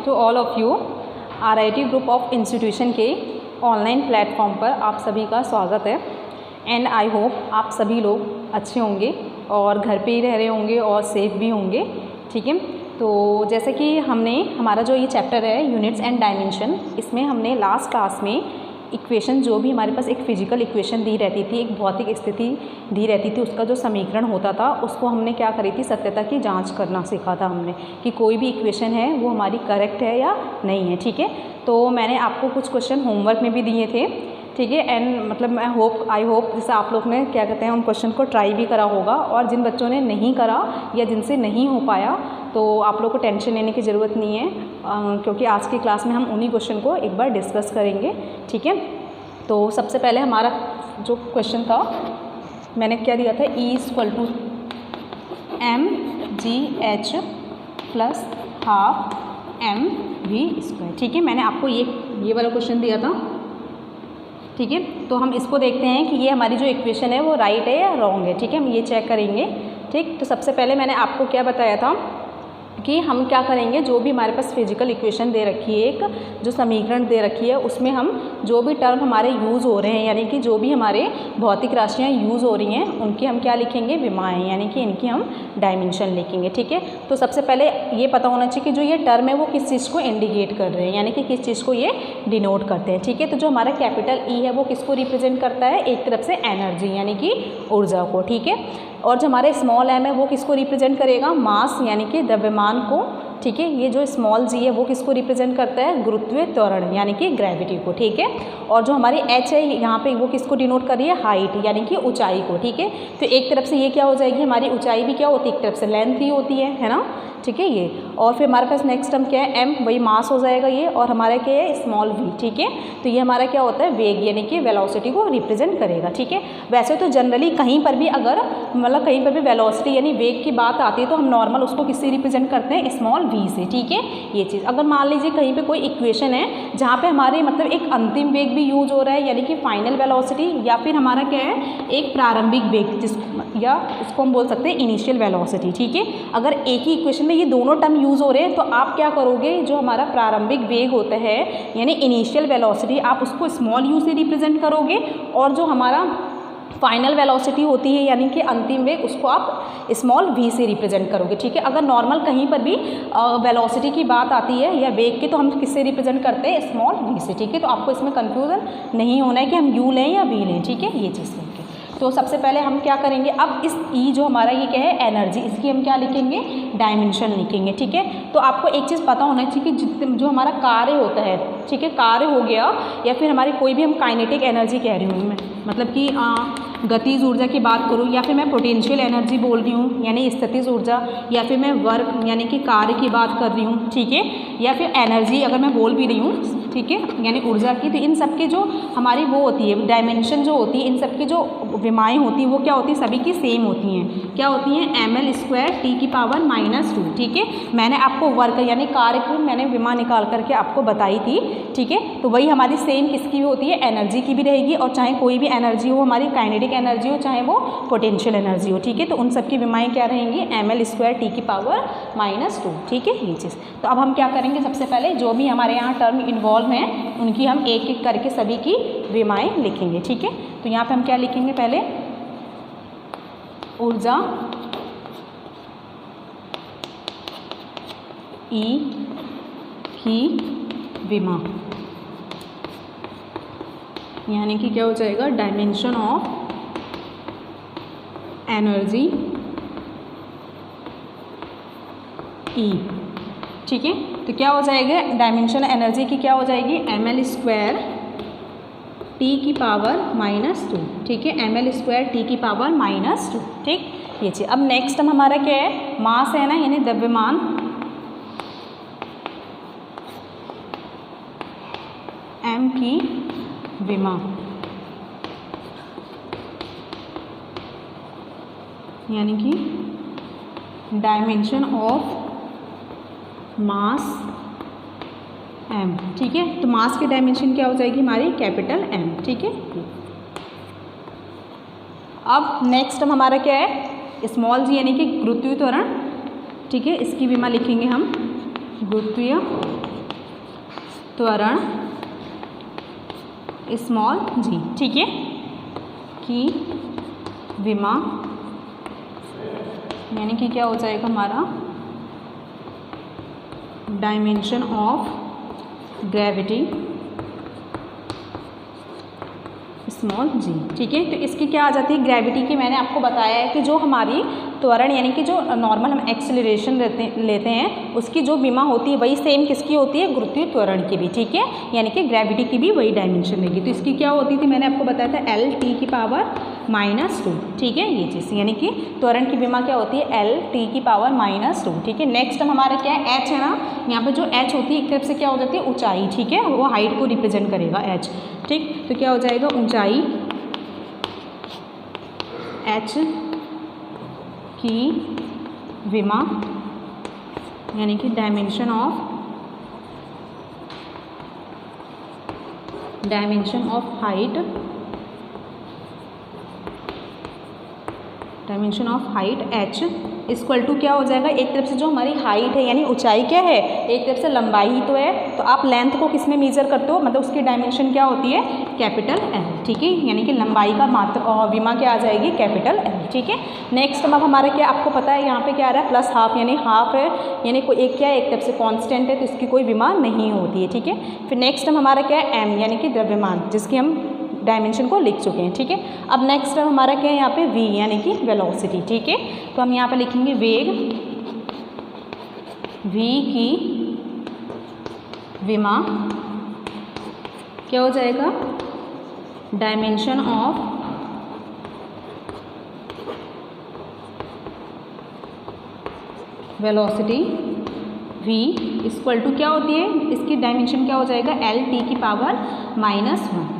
To all of you. RIT group of institution के online platform पर आप सभी का स्वागत है। एंड आई होप आप सभी लोग अच्छे होंगे और घर पे ही रह रहे होंगे और सेफ़ भी होंगे। ठीक है, तो जैसे कि हमारा जो ये चैप्टर है यूनिट्स एंड डायमेंशन, इसमें हमने लास्ट क्लास में इक्वेशन, जो भी हमारे पास एक फिजिकल इक्वेशन दी रहती थी, एक भौतिक स्थिति दी रहती थी, उसका जो समीकरण होता था उसको हमने क्या करी थी, सत्यता की जांच करना सीखा था हमने कि कोई भी इक्वेशन है वो हमारी करेक्ट है या नहीं है। ठीक है, तो मैंने आपको कुछ क्वेश्चन होमवर्क में भी दिए थे। ठीक है, एंड मतलब आई होप जैसे आप लोग ने क्या कहते हैं उन क्वेश्चन को ट्राई भी करा होगा, और जिन बच्चों ने नहीं करा या जिनसे नहीं हो पाया तो आप लोग को टेंशन लेने की ज़रूरत नहीं है, क्योंकि आज की क्लास में हम उन्हीं क्वेश्चन को एक बार डिस्कस करेंगे। ठीक है, तो सबसे पहले हमारा जो क्वेश्चन था मैंने क्या दिया था, E = mgh + ½ mv²। ठीक है, मैंने आपको ये वाला क्वेश्चन दिया था। ठीक है, तो हम इसको देखते हैं कि ये हमारी जो इक्वेशन है वो राइट है या रॉन्ग है। ठीक है, हम ये चेक करेंगे। ठीक, तो सबसे पहले मैंने आपको क्या बताया था कि हम क्या करेंगे, जो भी हमारे पास फिजिकल इक्वेशन दे रखी है, एक जो समीकरण दे रखी है, उसमें हम जो भी टर्म हमारे यूज़ हो रहे हैं, यानी कि जो भी हमारे भौतिक राशियाँ यूज़ हो रही हैं, उनकी हम क्या लिखेंगे, विमाएँ, यानी कि इनकी हम डायमेंशन लिखेंगे। ठीक है, तो सबसे पहले ये पता होना चाहिए कि जो ये टर्म है वो किस चीज़ को इंडिकेट कर रहे हैं, यानी कि किस चीज़ को ये डिनोट करते हैं। ठीक है, तो जो हमारा कैपिटल E है वो किसको रिप्रेजेंट करता है, एक तरफ से एनर्जी यानी कि ऊर्जा को। ठीक है, और जो हमारे स्मॉल m है वो किसको रिप्रेजेंट करेगा, मास यानी कि द्रव्यमान को। ठीक है, ये जो स्मॉल g है वो किसको रिप्रेजेंट करता है, गुरुत्वीय त्वरण यानी कि ग्रेविटी को। ठीक है, और जो हमारी h है यहाँ पे वो किसको डिनोट कर रही है, हाइट यानी कि ऊंचाई को। ठीक है, तो एक तरफ से ये क्या हो जाएगी, हमारी ऊंचाई भी क्या होती है, एक तरफ से लेंथ ही होती है ना। ठीक है, ये और फिर हमारे पास नेक्स्ट टर्म क्या है, m, वही मास हो जाएगा ये, और हमारा क्या है, स्मॉल v। ठीक है, तो ये हमारा क्या होता है, वेग यानी कि वेलोसिटी को रिप्रेजेंट करेगा। ठीक है, वैसे तो जनरली कहीं पर भी अगर मतलब कहीं पर भी वेलोसिटी यानी वेग की बात आती है तो हम नॉर्मल उसको किससे रिप्रेजेंट करते हैं, स्मॉल v से। ठीक है, ये चीज़ अगर मान लीजिए कहीं पे कोई इक्वेशन है जहाँ पे हमारे मतलब एक अंतिम वेग भी यूज हो रहा है, यानी कि फाइनल वेलोसिटी, या फिर हमारा क्या है, एक प्रारंभिक वेग, या उसको हम बोल सकते हैं इनिशियल वेलोसिटी। ठीक है, अगर एक ही इक्वेशन में ये दोनों टर्म यूज़ हो रहे हैं तो आप क्या करोगे, जो हमारा प्रारंभिक वेग होता है यानी इनिशियल वेलोसिटी, आप उसको स्मॉल u से रिप्रेजेंट करोगे, और जो हमारा फाइनल वेलोसिटी होती है यानी कि अंतिम वेग, उसको आप स्मॉल v से रिप्रेजेंट करोगे। ठीक है, अगर नॉर्मल कहीं पर भी वेलोसिटी की बात आती है या वेग की, तो हम किससे रिप्रेजेंट करते हैं, स्मॉल v से। ठीक है, तो आपको इसमें कन्फ्यूज़न नहीं होना है कि हम u लें या v लें। ठीक है, ये चीज़ लेंगे। तो सबसे पहले हम क्या करेंगे, अब इस E जो हमारा ये क्या है, एनर्जी, इसकी हम क्या लिखेंगे, डायमेंशन लिखेंगे। ठीक है, तो आपको एक चीज़ पता होना चाहिए कि जो हमारा कार्य होता है, ठीक है, कार्य हो गया, या फिर हमारी कोई भी हम काइनेटिक एनर्जी कह रही हूँ मैं, मतलब कि गतिज ऊर्जा की बात करूँ, या फिर मैं पोटेंशियल एनर्जी बोल रही हूँ यानी स्थितिज ऊर्जा, या फिर मैं वर्क यानी कि कार्य की बात कर रही हूँ। ठीक है, या फिर एनर्जी अगर मैं बोल भी रही हूँ, ठीक है, यानी ऊर्जा की, तो इन सब के जो हमारी वो होती है डायमेंशन जो होती है, इन सब की जो विमाएँ होती हैं वो क्या होती है, सभी की सेम होती हैं। क्या होती हैं, ml² T⁻²। ठीक है, मैंने आपको वर्क यानी कार्य की मैंने विमा निकाल करके आपको बताई थी। ठीक है, तो वही हमारी सेम किसकी भी होती है, एनर्जी की भी रहेगी, और चाहे कोई भी एनर्जी हो, हमारी काइनेटिक एनर्जी हो, चाहे वो पोटेंशियल एनर्जी हो। ठीक है, तो उन सब की विमाएँ क्या रहेंगी, ml² T⁻²। ठीक है, ये चीज़। तो अब हम क्या करेंगे, सबसे पहले जो भी हमारे यहाँ टर्म इन्वॉल्व हैं उनकी हम एक एक करके सभी की विमाएँ लिखेंगे। ठीक है, तो यहाँ पे हम क्या लिखेंगे, पहले ऊर्जा E की विमा, यानी कि क्या हो जाएगा, डायमेंशन ऑफ एनर्जी E। ठीक है, तो क्या हो जाएगा, डायमेंशन एनर्जी की क्या हो जाएगी, ml² T⁻²। ठीक है, ml² T⁻²। ठीक, ये चीज़। अब नेक्स्ट टर्म हमारा क्या है, मास है ना, यानी द्रव्यमान, m की विमा, यानी कि डायमेंशन ऑफ मास m। ठीक है, तो मास की डायमेंशन क्या हो जाएगी हमारी, कैपिटल M। ठीक है, अब नेक्स्ट हम हमारा क्या है, स्मॉल g यानी कि गुरुत्वीय त्वरण। ठीक है, इसकी विमा लिखेंगे हम गुरुत्वीय त्वरण स्मॉल जी, ठीक है, की विमा यानी कि क्या हो जाएगा हमारा डायमेंशन ऑफ ग्रेविटी स्मॉल जी, ठीक है। तो इसकी क्या आ जाती है ग्रेविटी की, मैंने आपको बताया है कि जो हमारी त्वरण यानी कि जो नॉर्मल हम एक्सेलरेशन लेते हैं उसकी जो विमा होती है वही सेम किसकी होती है, गुरुत्वीय त्वरण की भी, ठीक है, यानी कि ग्रेविटी की भी वही डायमेंशन रहेगी। तो इसकी क्या होती थी, मैंने आपको बताया था Lt⁻², ठीक है, ये चीज़ यानी कि त्वरण की विमा क्या होती है Lt⁻², ठीक है। नेक्स्ट हमारा क्या है h है ना, यहाँ पर जो h होती है एक तरफ से क्या हो जाती है ऊंचाई, ठीक है, वो हाइट को रिप्रेजेंट करेगा h, ठीक। तो क्या हो जाएगा ऊंचाई h की विमा यानी कि dimension of height h equal to क्या हो जाएगा, एक तरफ से जो हमारी हाइट है यानी ऊंचाई क्या है, एक तरफ से लंबाई ही तो है, तो आप लेंथ को किस में मेजर करते हो, मतलब उसकी डायमेंशन क्या होती है कैपिटल L, ठीक है, यानी कि लंबाई का मात्रा विमा क्या आ जाएगी कैपिटल L, ठीक है। नेक्स्ट अब हमारा क्या आपको पता है यहाँ पे क्या आ रहा है प्लस हाफ, यानी हाफ है यानी कोई एक क्या है एक तरफ से कांस्टेंट है तो इसकी कोई विमा नहीं होती है, ठीक है। फिर नेक्स्ट हमारा क्या है m यानी कि द्रव्यमान, जिसकी हम डायमेंशन को लिख चुके हैं, ठीक है। अब नेक्स्ट टर्म हमारा क्या है यहाँ पे v यानी कि वेलोसिटी, ठीक है। तो हम यहाँ पे लिखेंगे वेग v की विमा क्या हो जाएगा dimension of velocity v equal to क्या होती है, इसकी डायमेंशन क्या हो जाएगा Lt⁻²,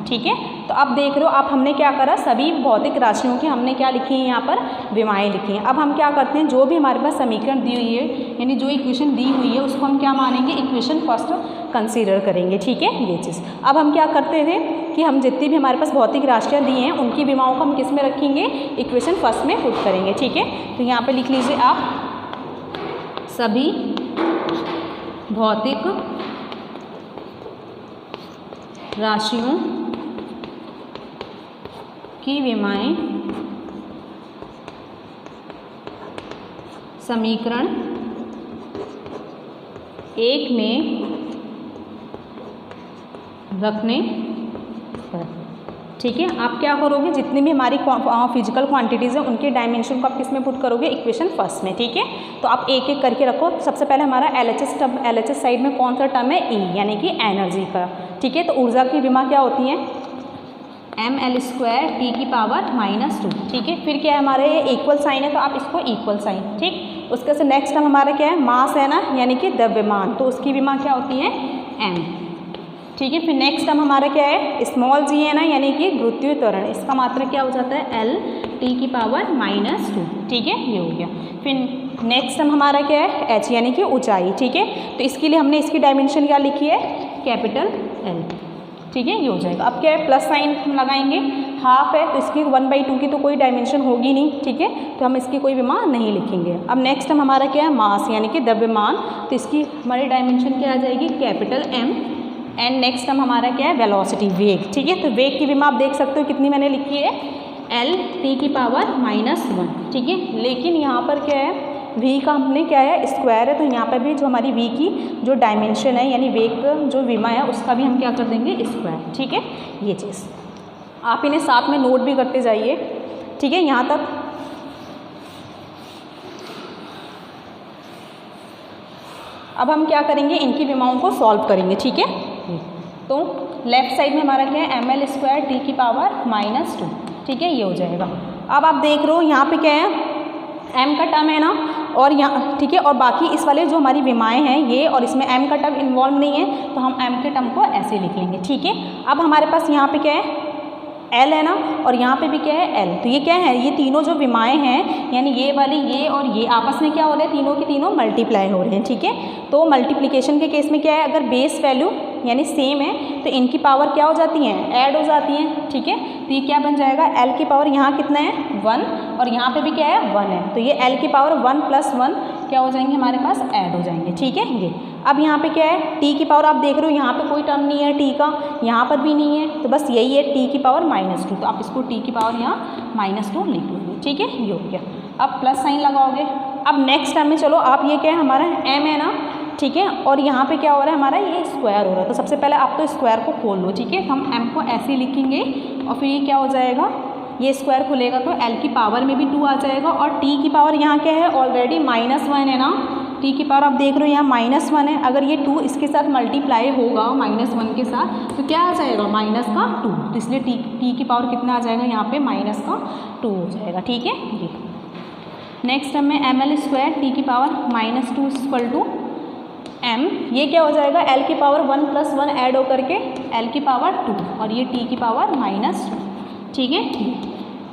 ठीक है। तो अब देख रहे हो आप हमने क्या करा, सभी भौतिक राशियों की हमने क्या लिखी है यहाँ पर विमाएँ लिखी हैं। अब हम क्या करते हैं, जो भी हमारे पास समीकरण दी हुई है यानी जो इक्वेशन दी हुई है उसको हम क्या मानेंगे इक्वेशन फर्स्ट कंसीडर करेंगे, ठीक है, ये चीज़। अब हम क्या करते थे कि हम जितनी भी हमारे पास भौतिक राशियाँ दी हैं उनकी विमाओं को हम किस में रखेंगे, इक्वेशन फर्स्ट में पुट करेंगे, ठीक है। तो यहाँ पर लिख लीजिए आप सभी भौतिक राशियों की विमाएं समीकरण 1 में रखने पर, ठीक है। आप क्या करोगे, जितनी भी हमारी फिजिकल क्वांटिटीज़ हैं उनके डायमेंशन को आप किस में पुट करोगे, इक्वेशन फर्स्ट में, ठीक है। तो आप एक एक करके रखो। सबसे पहले हमारा LHS साइड में कौन सा टर्म है, E यानी कि एनर्जी का, ठीक है। तो ऊर्जा की विमा क्या होती है mL²T⁻², ठीक है। फिर क्या है हमारे इक्वल साइन है तो आप इसको इक्वल साइन, ठीक। उसके से नेक्स्ट टर्म हमारा क्या है मास है ना, यानी कि द्रव्यमान, तो उसकी विमा क्या होती है m, ठीक है। फिर नेक्स्ट टर्म हमारा क्या है स्मॉल g है ना, यानी कि गुरुत्वीय त्वरण, इसका मात्रा क्या हो जाता है Lt⁻², ठीक है, ये हो गया। फिर नेक्स्ट टर्म हमारा क्या है h यानी कि ऊंचाई, ठीक है। तो इसके लिए हमने इसकी डायमेंशन क्या लिखी है कैपिटल L, ठीक है, ये हो जाएगा। अब क्या है प्लस साइन हम लगाएंगे, हाफ है तो इसकी 1/2 की तो कोई डायमेंशन होगी नहीं, ठीक है, तो हम इसकी कोई विमा नहीं लिखेंगे। अब नेक्स्ट हम हमारा क्या है मास यानी कि द्रव्यमान, तो इसकी हमारी डायमेंशन क्या आ जाएगी कैपिटल M। एंड नेक्स्ट हम हमारा क्या है वेलोसिटी वेग, ठीक है। तो वेग की विमा आप देख सकते हो कितनी मैंने लिखी है Lt⁻², ठीक है। लेकिन यहाँ पर क्या है v का हमने क्या है स्क्वायर है, तो यहाँ पर भी जो हमारी v की जो डायमेंशन है यानी वेग जो विमा है उसका भी हम क्या कर देंगे स्क्वायर, ठीक है, ये चीज़ आप इन्हें साथ में नोट भी करते जाइए, ठीक है। यहाँ तक अब हम क्या करेंगे इनकी विमाओं को सॉल्व करेंगे, ठीक है। तो लेफ्ट साइड में हमारा क्या है mL²T⁻², ठीक है, ये हो जाएगा। अब आप देख रहे हो यहाँ पे क्या है m का टर्म है ना, और यहाँ ठीक है, और बाकी इस वाले जो हमारी विमाएं हैं ये, और इसमें m का टर्म इन्वॉल्व नहीं है तो हम m के टर्म को ऐसे लिख लेंगे, ठीक है। अब हमारे पास यहाँ पे क्या है L है ना, और यहाँ पे भी क्या है L, तो ये क्या है ये तीनों जो विमाएं हैं यानी ये वाली ये और ये आपस में क्या हो रहे हैं तीनों के तीनों मल्टीप्लाई हो रहे हैं, ठीक है। तो मल्टीप्लिकेशन के केस में क्या है अगर बेस वैल्यू यानी सेम है तो इनकी पावर क्या हो जाती हैं ऐड हो जाती हैं, ठीक है। तो ये क्या बन जाएगा L की पावर यहाँ कितना है 1 और यहाँ पे भी क्या है 1 है, तो ये L की पावर 1 + 1 क्या हो जाएंगे हमारे पास ऐड हो जाएंगे, ठीक है। ये अब यहाँ पे क्या है, टी की पावर आप देख रहे हो यहाँ पे कोई टर्म नहीं है टी का, यहाँ पर भी नहीं है, तो बस यही है टी की पावर -2, तो आप इसको टी की पावर यहाँ -2 लिख लोगे, ठीक है, ये हो गया। अब प्लस साइन लगाओगे। अब नेक्स्ट टर्म में चलो आप ये क्या है हमारा m है ना, ठीक है, और यहाँ पे क्या हो रहा है हमारा ये स्क्वायर हो रहा है, तो सबसे पहले आप तो स्क्वायर को खोल लो, ठीक है, हम m को ऐसे लिखेंगे और फिर ये क्या हो जाएगा, ये स्क्वायर खुलेगा तो l की पावर में भी 2 आ जाएगा, और t की पावर यहाँ क्या है ऑलरेडी -1 है ना, t की पावर आप देख रहे हो यहाँ -1 है, अगर ये 2 इसके साथ मल्टीप्लाई होगा -1 के साथ तो क्या आ जाएगा -2, तो इसलिए t की पावर कितना आ जाएगा यहाँ पे -2 हो जाएगा, ठीक है। ये नेक्स्ट टर्म में ml² t की पावर -2 = m, ये क्या हो जाएगा l की पावर 1 + 1 ऐड होकर के l की पावर 2 और ये t की पावर -2, ठीक है,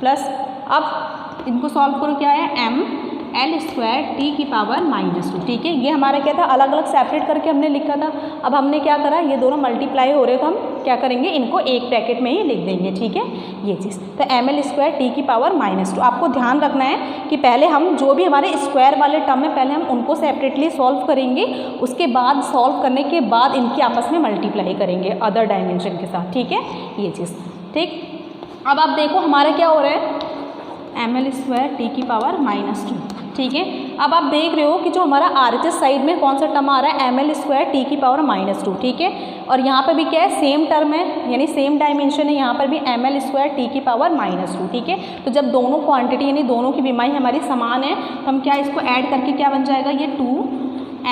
प्लस अब इनको सॉल्व करो, क्या है ml² t की पावर -2, ठीक है। ये हमारा क्या था अलग अलग सेपरेट करके हमने लिखा था, अब हमने क्या करा ये दोनों मल्टीप्लाई हो रहे तो हम क्या करेंगे इनको एक ब्रैकेट में ही लिख देंगे, ठीक है, ये चीज़। तो ml² t की पावर -2, आपको ध्यान रखना है कि पहले हम जो भी हमारे स्क्वायर वाले टर्म है पहले हम उनको सेपरेटली सॉल्व करेंगे, उसके बाद सॉल्व करने के बाद इनकी आपस में मल्टीप्लाई करेंगे अदर डायमेंशन के साथ, ठीक है, ये चीज़, ठीक। अब आप देखो हमारा क्या हो रहा है ml² t की पावर -2, ठीक है। अब आप देख रहे हो कि जो हमारा RHS साइड में कौन सा टर्म आ रहा है ml² t की पावर -2, ठीक है, और यहाँ पर भी क्या है सेम टर्म है यानी सेम डायमेंशन है, यहाँ पर भी ml² t की पावर -2, ठीक है। तो जब दोनों क्वांटिटी यानी दोनों की विमाएँ हमारी समान है तो हम क्या इसको ऐड करके क्या बन जाएगा ये 2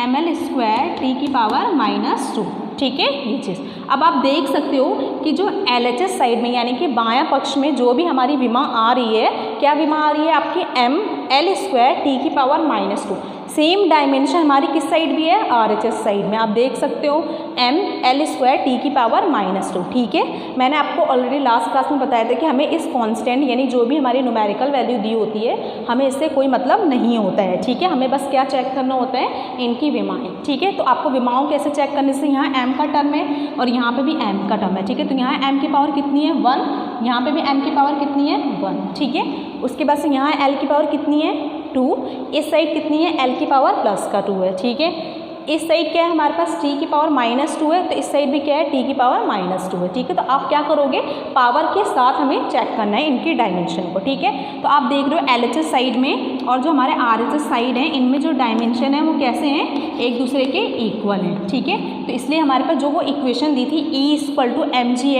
ml² t की पावर -2, ठीक है, ये चीज़। अब आप देख सकते हो कि जो LHS साइड में यानी कि बायां पक्ष में जो भी हमारी विमा आ रही है, क्या विमा आ रही है आपकी ml² t की पावर -2, सेम डायमेंशन हमारी किस साइड भी है RHS साइड में, आप देख सकते हो ml² t की पावर -2, ठीक है। मैंने आपको ऑलरेडी लास्ट क्लास में बताया था कि हमें इस कांस्टेंट यानी जो भी हमारी न्यूमेरिकल वैल्यू दी होती है हमें इससे कोई मतलब नहीं होता है, ठीक है, हमें बस क्या चेक करना होता है इनकी विमाएँ, ठीक है। तो आपको विमाओं कैसे चेक करने से, यहाँ m का टर्म है और यहाँ पे भी m का टर्म है, ठीक है, तो यहाँ m की पावर कितनी है 1, यहाँ पे भी m की पावर कितनी है 1, ठीक है। उसके बाद से यहाँ l की पावर कितनी है 2, इस साइड कितनी है l की पावर +2 है, ठीक है। इस साइड क्या है हमारे पास t की पावर -2 है, तो इस साइड भी क्या है t की पावर -2 है, ठीक है। तो आप क्या करोगे पावर के साथ हमें चेक करना है इनकी डायमेंशन को, ठीक है। तो आप देख रहे हो LHS साइड में और जो हमारे RHS साइड है इनमें जो डायमेंशन है वो कैसे हैं एक दूसरे के इक्वल हैं, ठीक है। तो इसलिए हमारे पास जो वो इक्वेशन दी थी E = mgh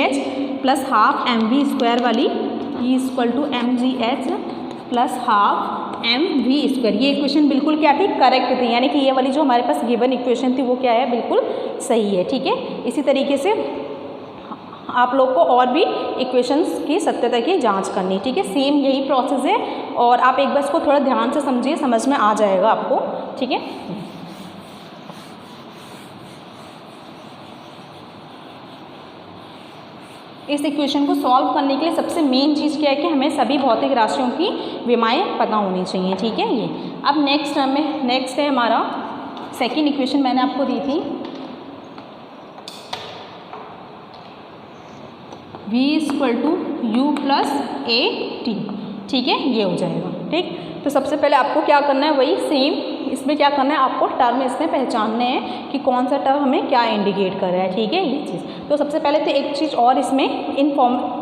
+ ½ mv² वाली, E = mgh + ½ mv², ये इक्वेशन बिल्कुल क्या थी करेक्ट थी, यानी कि ये वाली जो हमारे पास गिवन इक्वेशन थी वो क्या है बिल्कुल सही है, ठीक है। इसी तरीके से आप लोग को और भी इक्वेशंस की सत्यता की जांच करनी, ठीक है, सेम यही प्रोसेस है और आप एक बार इसको थोड़ा ध्यान से समझिए, समझ में आ जाएगा आपको, ठीक है। इस इक्वेशन को सॉल्व करने के लिए सबसे मेन चीज़ क्या है कि हमें सभी भौतिक राशियों की विमाएँ पता होनी चाहिए, ठीक है। ये अब नेक्स्ट टर्म में नेक्स्ट है हमारा सेकेंड इक्वेशन मैंने आपको दी थी v = u + at, ठीक है, ये हो जाएगा, ठीक। तो सबसे पहले आपको क्या करना है वही सेम इसमें क्या करना है आपको टर्म इसमें पहचानने हैं कि कौन सा टर्म हमें क्या इंडिकेट कर रहा है, ठीक है, ये चीज़। तो सबसे पहले तो एक चीज़ और इसमें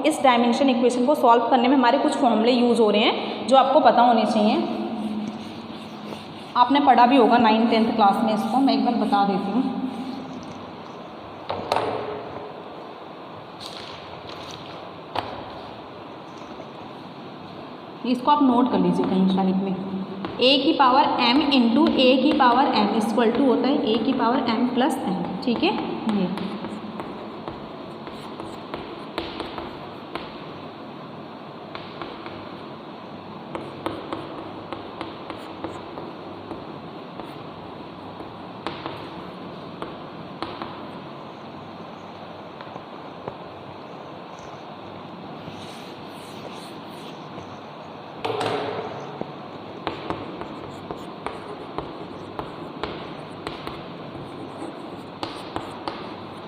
इस डायमेंशन इक्वेशन को सॉल्व करने में हमारे कुछ फॉर्मूले यूज़ हो रहे हैं जो आपको पता होने चाहिए, आपने पढ़ा भी होगा 9th-10th क्लास में, इसको मैं एक बार बता देती हूँ। इसको आप नोट कर लीजिए कहीं साइड में, a की पावर m × a की पावर m = होता है a की पावर m + n, ठीक है, ये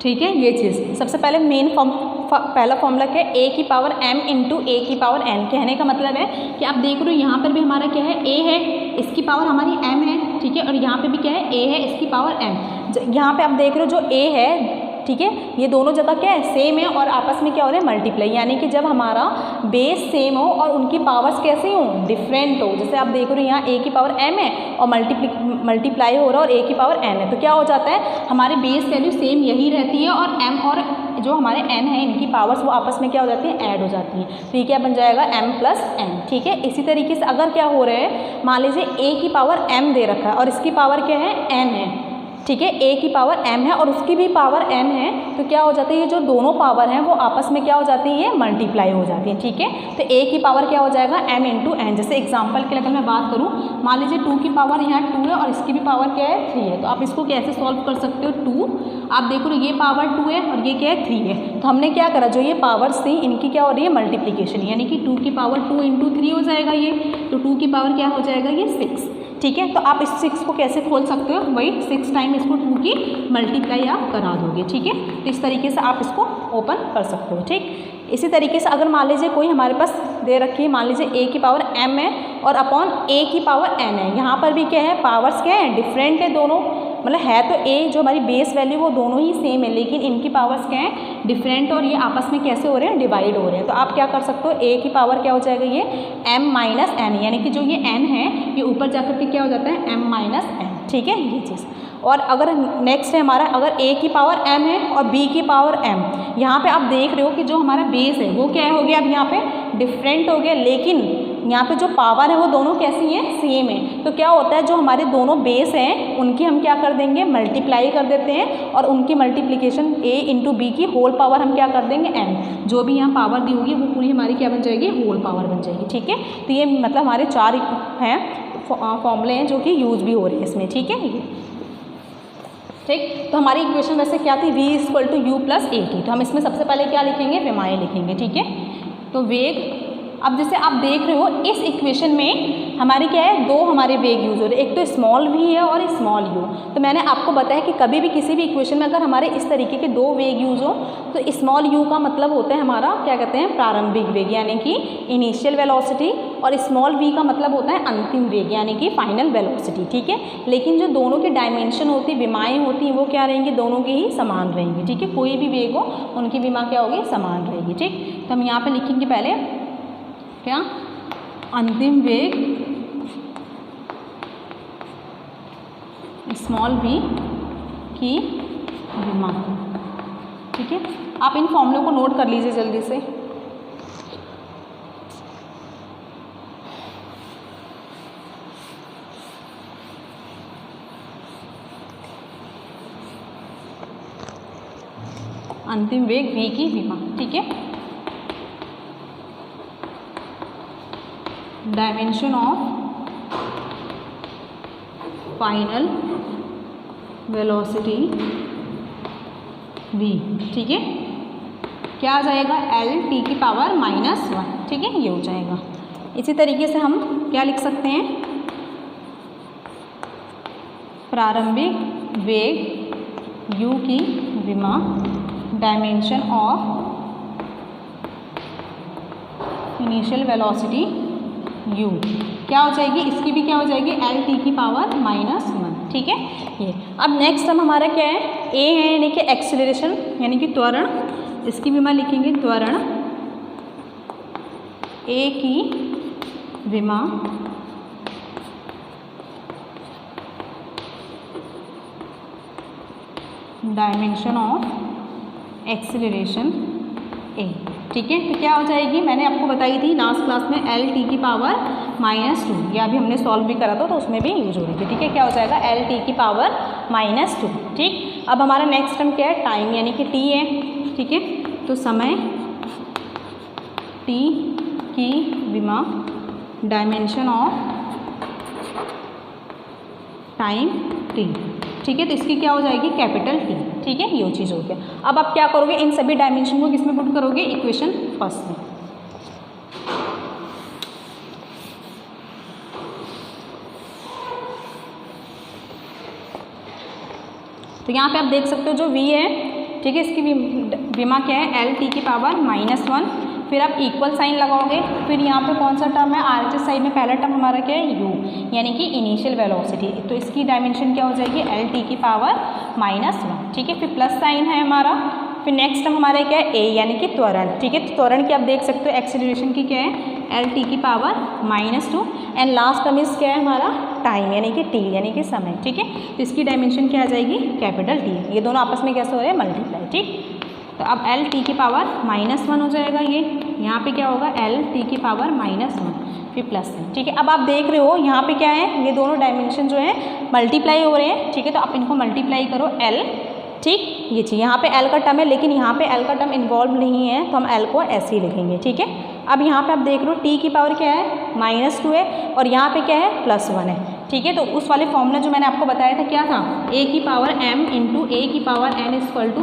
ठीक है, ये चीज़। सबसे पहले मेन पहला फॉर्मूला क्या है a की पावर m × a की पावर n, कहने का मतलब है कि आप देख रहे हो यहाँ पर भी हमारा क्या है a है, इसकी पावर हमारी m है, ठीक है, और यहाँ पे भी क्या है a है, इसकी पावर m। यहाँ पे आप देख रहे हो जो ए है, ठीक है, ये दोनों जगह क्या है, सेम है और आपस में क्या हो रहा है, मल्टीप्लाई। यानी कि जब हमारा बेस सेम हो और उनकी पावर्स कैसी हो, डिफरेंट हो। जैसे आप देख रहे हो यहाँ ए की पावर m है और मल्टीप्लाई हो रहा है और ए की पावर n है, तो क्या हो जाता है, हमारी बेस वैल्यू सेम यही रहती है और m और जो हमारे n है इनकी पावर्स वो आपस में क्या हो जाती है, ऐड हो जाती है। तो ये क्या बन जाएगा, m प्लस n। ठीक है, इसी तरीके से अगर क्या हो रहा है, मान लीजिए a की पावर m दे रखा है और इसकी पावर क्या है, n है। ठीक है, a की पावर m है और उसकी भी पावर n है, तो क्या हो जाती है, ये जो दोनों पावर हैं वो आपस में क्या हो जाती है, ये मल्टीप्लाई हो जाती है। ठीक है, तो a की पावर क्या हो जाएगा, m इंटू n। जैसे एग्जांपल के लिए अगर मैं बात करूँ, मान लीजिए 2 की पावर यहाँ 2 है और इसकी भी पावर क्या है, 3 है। तो आप इसको कैसे सॉल्व कर सकते हो, 2 आप देखो ये पावर 2 है और ये क्या है, 3 है। तो हमने क्या करा, जो ये पावर्स थी इनकी क्या हो रही है, मल्टीप्लीकेशन, यानी कि 2 की पावर 2 इंटू 3 हो जाएगा ये, तो 2 की पावर क्या हो जाएगा, ये 6। ठीक है, तो आप इस 6 को कैसे खोल सकते हो, वही 6 टाइम इसको 2 की मल्टीप्लाई आप करा दोगे। ठीक है, तो इस तरीके से आप इसको ओपन कर सकते हो। ठीक, इसी तरीके से अगर मान लीजिए कोई हमारे पास दे रखी है, मान लीजिए a की पावर m है और अपॉन a की पावर n है, यहाँ पर भी क्या है, पावर्स क्या है, डिफरेंट है दोनों, मतलब है तो a जो हमारी बेस वैल्यू वो दोनों ही सेम है, लेकिन इनकी पावर्स क्या है, डिफरेंट, और ये आपस में कैसे हो रहे हैं, डिवाइड हो रहे हैं। तो आप क्या कर सकते हो, a की पावर क्या हो जाएगा, ये m माइनस n, यानी कि जो ये n है ये ऊपर जाकर के क्या हो जाता है, m माइनस n। ठीक है, ये चीज़। और अगर नेक्स्ट है हमारा, अगर a की पावर m है और b की पावर m, यहाँ पे आप देख रहे हो कि जो हमारा बेस है वो क्या हो गया, अब यहाँ पे डिफरेंट हो गया, लेकिन यहाँ पे जो पावर है वो दोनों कैसी हैं, सेम है। तो क्या होता है, जो हमारे दोनों बेस हैं उनकी हम क्या कर देंगे, मल्टीप्लाई कर देते हैं और उनकी मल्टीप्लिकेशन a इंटू बी की होल पावर हम क्या कर देंगे, n। जो भी यहाँ पावर दी होगी वो पूरी हमारी क्या बन जाएगी, होल पावर बन जाएगी। ठीक है, तो ये मतलब हमारे 4 हैं फॉर्मूले हैं जो कि यूज भी हो रहे हैं इसमें। ठीक है, ये ठीक। तो हमारी इक्वेशन वैसे क्या थी, v equal to u plus a t. तो हम इसमें सबसे पहले क्या लिखेंगे, विमाएँ लिखेंगे। ठीक है, तो वेग, अब जैसे आप देख रहे हो इस इक्वेशन में हमारी क्या है, दो हमारे वेग यूज हो रहे हैं, एक तो स्मॉल v है और स्मॉल u। तो मैंने आपको बताया कि कभी भी किसी भी इक्वेशन में अगर हमारे इस तरीके के दो वेग यूज हो तो स्मॉल u का मतलब होता है हमारा क्या कहते हैं, प्रारंभिक वेग यानी कि इनिशियल वेलोसिटी, और स्मॉल v का मतलब होता है अंतिम वेग यानी कि फाइनल वेलोसिटी। ठीक है, लेकिन जो दोनों की डायमेंशन होती है, विमाएँ होती हैं, वो क्या रहेंगी, दोनों की ही समान रहेंगी। ठीक है, कोई भी वेग हो उनकी विमा क्या होगी, समान रहेगी। ठीक, तो हम यहाँ पर लिखेंगे पहले क्या, अंतिम वेग स्मॉल v की विमा। ठीक है, आप इन फॉर्मूलों को नोट कर लीजिए जल्दी से। अंतिम वेग v की विमा। ठीक है, dimension of final velocity v। ठीक है, क्या आ जाएगा, l t की पावर -1। ठीक है, ये हो जाएगा। इसी तरीके से हम क्या लिख सकते हैं, प्रारंभिक वेग u की विमा, dimension of initial velocity u क्या हो जाएगी, इसकी भी क्या हो जाएगी, l t की पावर -1। ठीक है, ये अब नेक्स्ट हम हमारा क्या है, a है यानी कि एक्सेलरेशन यानी कि त्वरण, इसकी विमा लिखेंगे त्वरण a की विमा डायमेंशन ऑफ एक्सेलरेशन a। ठीक है, तो क्या हो जाएगी, मैंने आपको बताई थी लास्ट क्लास में, l t की पावर -2, या अभी हमने सॉल्व भी करा था तो उसमें भी यूज हो रही थी। ठीक है, क्या हो जाएगा, l t की पावर -2। ठीक, अब हमारा नेक्स्ट टर्म क्या है, टाइम यानी कि t है। ठीक है, तो समय t की विमा, डायमेंशन ऑफ टाइम t। ठीक है, तो इसकी क्या हो जाएगी, कैपिटल T। ठीक है, ये चीज़ हो गया। अब आप क्या करोगे, इन सभी डायमेंशन को किस में पुट करोगे, इक्वेशन फर्स्ट में। तो यहाँ पे आप देख सकते हो जो v है, ठीक है, इसकी विमा क्या है, l t की पावर -1, फिर आप इक्वल साइन लगाओगे, फिर यहाँ पे कौन सा टर्म है, RHS साइड में पहला टर्म हमारा क्या है, u, यानी कि इनिशियल वेलोसिटी। तो इसकी डायमेंशन क्या हो जाएगी, L की पावर -1, ठीक है। फिर प्लस साइन है हमारा, फिर नेक्स्ट टर्म हमारा क्या है, a, यानी कि त्वरण, ठीक है। तो त्वरण की आप देख सकते हो एक्सेलरेशन की क्या है, L की power -2 and last term is क्या है हमारा, टाइम, यानी कि t, यानी कि समय, ठीक है। तो इसकी डायमेंशन क्या आ जाएगी, कैपिटल T। ये दोनों आपस में कैसे हो रहे हैं, मल्टीप्लाई, ठीक। तो अब L की पावर -1 हो जाएगा, ये यहाँ पे क्या होगा, L की पावर -1 फिर प्लस है, ठीक है। अब आप देख रहे हो यहाँ पे क्या है, ये दोनों डायमेंशन जो है मल्टीप्लाई हो रहे हैं, ठीक है। तो आप इनको मल्टीप्लाई करो L, ठीक, ये चीज़ यहाँ पे L का टर्म है, लेकिन यहाँ पे L का टर्म इन्वॉल्व नहीं है, तो हम L को ऐसे ही लिखेंगे, ठीक है। अब यहाँ पे आप देख रहे हो T की पावर क्या है, -2 है, और यहाँ पे क्या है, +1 है, ठीक है। तो उस वाले फॉर्मूला जो मैंने आपको बताया था क्या था, a की पावर m इंटू a की power n equal to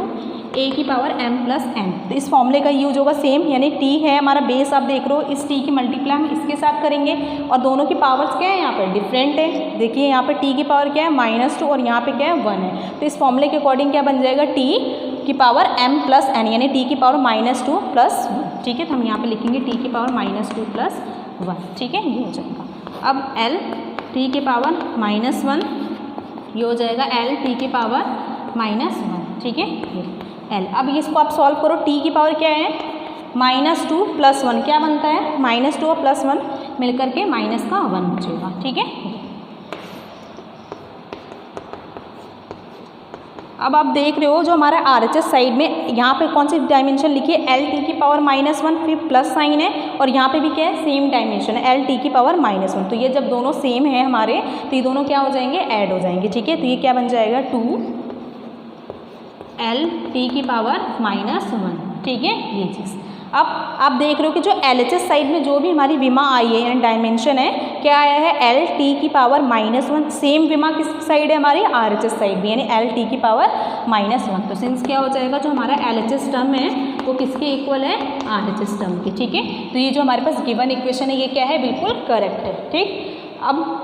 a की पावर m प्लस n। तो इस फॉर्मूले का यूज होगा सेम, यानी t है हमारा बेस, आप देख रहे हो, इस t की मल्टीप्लाई हम इसके साथ करेंगे, और दोनों की पावर्स क्या है यहाँ पर डिफरेंट है। देखिए यहाँ पे t की पावर क्या है, -2, और यहाँ पे क्या है, 1 है। तो इस फॉर्मूले के अकॉर्डिंग क्या बन जाएगा, t की पावर m प्लस n, यानी t की पावर -2 प्लस 1, ठीक है। तो हम यहाँ पे लिखेंगे t की पावर -2 प्लस 1, ठीक है, ये हो जाएगा। अब L t की पावर -1, ये हो जाएगा L t की पावर -1, ठीक है, ये L। अब इसको आप सॉल्व करो, t की पावर क्या है, -2 प्लस 1 क्या बनता है, -2 और +1 मिलकर के -1 बचेगा, ठीक है। अब आप देख रहे हो जो हमारा RHS साइड में यहाँ पे कौन सी डायमेंशन लिखी है, L की पावर -1, फिर प्लस साइन है, और यहाँ पे भी क्या है, सेम डायमेंशन है, L की पावर -1। तो ये जब दोनों सेम है हमारे, तो ये दोनों क्या हो जाएंगे, ऐड हो जाएंगे, ठीक है। तो ये क्या बन जाएगा, 2L की पावर -1, ठीक है, ये चीज़। अब आप देख रहे हो कि जो LHS साइड में जो भी हमारी विमा आई है, यानी डायमेंशन है, क्या आया है, L की पावर -1। सेम विमा किस साइड है हमारी, RHS साइड भी, यानी L की पावर -1। तो सिंस क्या हो जाएगा, जो हमारा LHS टर्म है वो किसके इक्वल है, RHS टर्म के, ठीक है। तो ये जो हमारे पास गिवन इक्वेशन है, ये क्या है, बिल्कुल करेक्ट है, ठीक। अब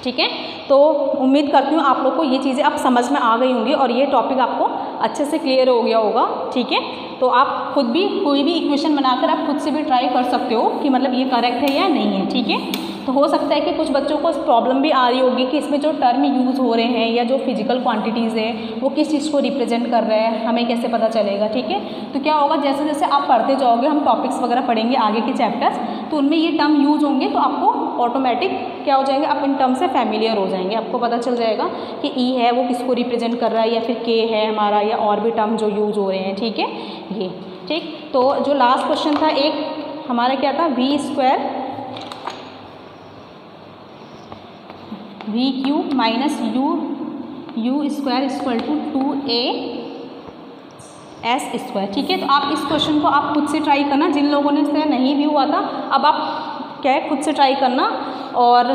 ठीक है, तो उम्मीद करती हूँ आप लोग को ये चीज़ें अब समझ में आ गई होंगी, और ये टॉपिक आपको अच्छे से क्लियर हो गया होगा, ठीक है। तो आप खुद भी कोई भी इक्वेशन बनाकर आप खुद से भी ट्राई कर सकते हो कि मतलब ये करेक्ट है या नहीं है, ठीक है। तो हो सकता है कि कुछ बच्चों को प्रॉब्लम भी आ रही होगी कि इसमें जो टर्म यूज़ हो रहे हैं या जो फिजिकल क्वांटिटीज़ है वो किस चीज़ को रिप्रेजेंट कर रहे हैं, हमें कैसे पता चलेगा, ठीक है। तो क्या होगा, जैसे जैसे आप पढ़ते जाओगे, हम टॉपिक्स वगैरह पढ़ेंगे आगे के चैप्टर्स, तो उनमें ये टर्म यूज़ होंगे, तो आपको ऑटोमेटिक क्या हो जाएंगे, आप इन टर्म से फैमिलियर हो जाएंगे, आपको पता चल जाएगा कि ई है वो किसको रिप्रेजेंट कर रहा है, या फिर के है हमारा, या और भी टर्म जो यूज़ हो रहे हैं, ठीक है, ये ठीक। तो जो लास्ट क्वेश्चन था एक हमारा क्या था, v² minus u² equal to 2as², ठीक है। तो आप इस क्वेश्चन को आप खुद से ट्राई करना, जिन लोगों ने इससे नहीं भी हुआ था, अब आप क्या है खुद से ट्राई करना और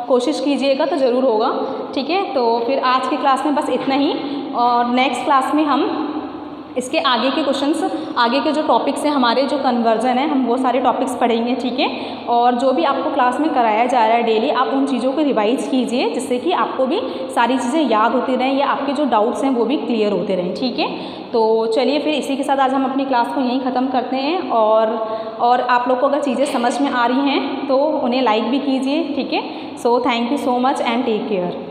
कोशिश कीजिएगा तो ज़रूर होगा, ठीक है। तो फिर आज की क्लास में बस इतना ही, और नेक्स्ट क्लास में हम इसके आगे के क्वेश्चंस, आगे के जो टॉपिक्स हैं हमारे, जो कन्वर्जन है, हम वो सारे टॉपिक्स पढ़ेंगे, ठीक है। और जो भी आपको क्लास में कराया जा रहा है डेली, आप उन चीज़ों को रिवाइज कीजिए, जिससे कि आपको भी सारी चीज़ें याद होती रहें, या आपके जो डाउट्स हैं वो भी क्लियर होते रहें, ठीक है। तो चलिए फिर इसी के साथ आज हम अपनी क्लास को यहीं ख़त्म करते हैं, और आप लोग को अगर चीज़ें समझ में आ रही हैं तो उन्हें लाइक भी कीजिए, ठीक है। So thank you so much and take care.